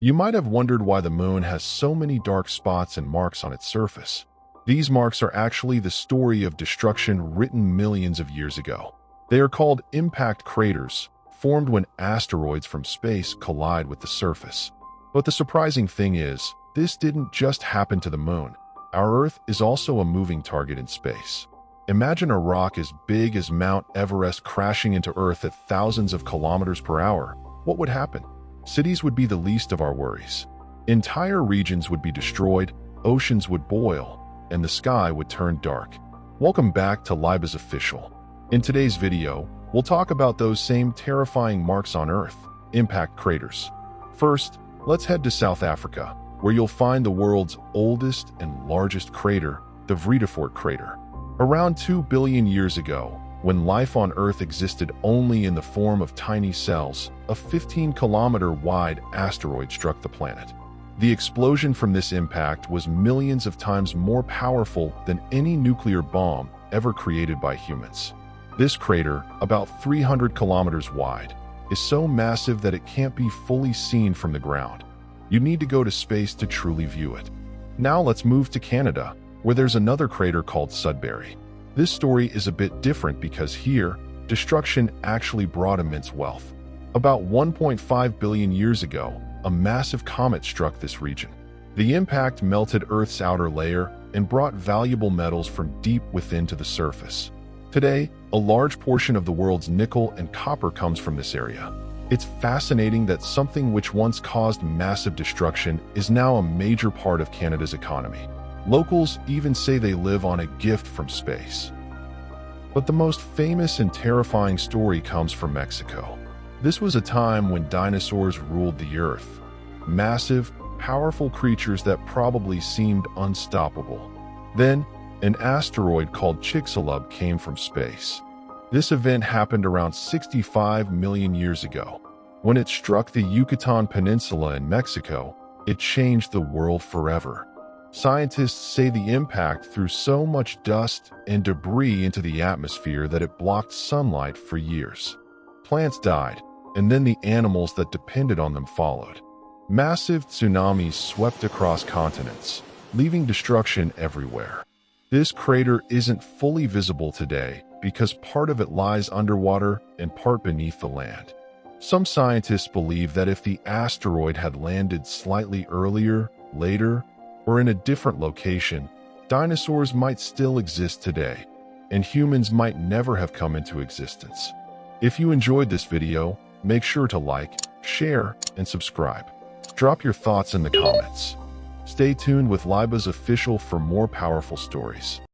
You might have wondered why the moon has so many dark spots and marks on its surface. These marks are actually the story of destruction written millions of years ago. They are called impact craters, formed when asteroids from space collide with the surface. But the surprising thing is, this didn't just happen to the moon. Our Earth is also a moving target in space. Imagine a rock as big as Mount Everest crashing into Earth at thousands of kilometers per hour. What would happen? Cities would be the least of our worries. Entire regions would be destroyed, oceans would boil, and the sky would turn dark. Welcome back to Libas Official. In today's video, we'll talk about those same terrifying marks on Earth, impact craters. First, let's head to South Africa, where you'll find the world's oldest and largest crater, the Vredefort crater. Around 2 billion years ago, when life on Earth existed only in the form of tiny cells, a 15-kilometer-wide asteroid struck the planet. The explosion from this impact was millions of times more powerful than any nuclear bomb ever created by humans. This crater, about 300 kilometers wide, is so massive that it can't be fully seen from the ground. You need to go to space to truly view it. Now let's move to Canada, where there's another crater called Sudbury. This story is a bit different because here, destruction actually brought immense wealth. About 1.5 billion years ago, a massive comet struck this region. The impact melted Earth's outer layer and brought valuable metals from deep within to the surface. Today, a large portion of the world's nickel and copper comes from this area. It's fascinating that something which once caused massive destruction is now a major part of Canada's economy. Locals even say they live on a gift from space. But the most famous and terrifying story comes from Mexico. This was a time when dinosaurs ruled the Earth. Massive, powerful creatures that probably seemed unstoppable. Then, an asteroid called Chicxulub came from space. This event happened around 65 million years ago. When it struck the Yucatan Peninsula in Mexico, it changed the world forever. Scientists say the impact threw so much dust and debris into the atmosphere that it blocked sunlight for years. Plants died, and then the animals that depended on them followed. Massive tsunamis swept across continents, leaving destruction everywhere. This crater isn't fully visible today because part of it lies underwater and part beneath the land. Some scientists believe that if the asteroid had landed slightly earlier, later, or in a different location, dinosaurs might still exist today, and humans might never have come into existence. If you enjoyed this video, make sure to like, share, and subscribe. Drop your thoughts in the comments. Stay tuned with Libas Official for more powerful stories.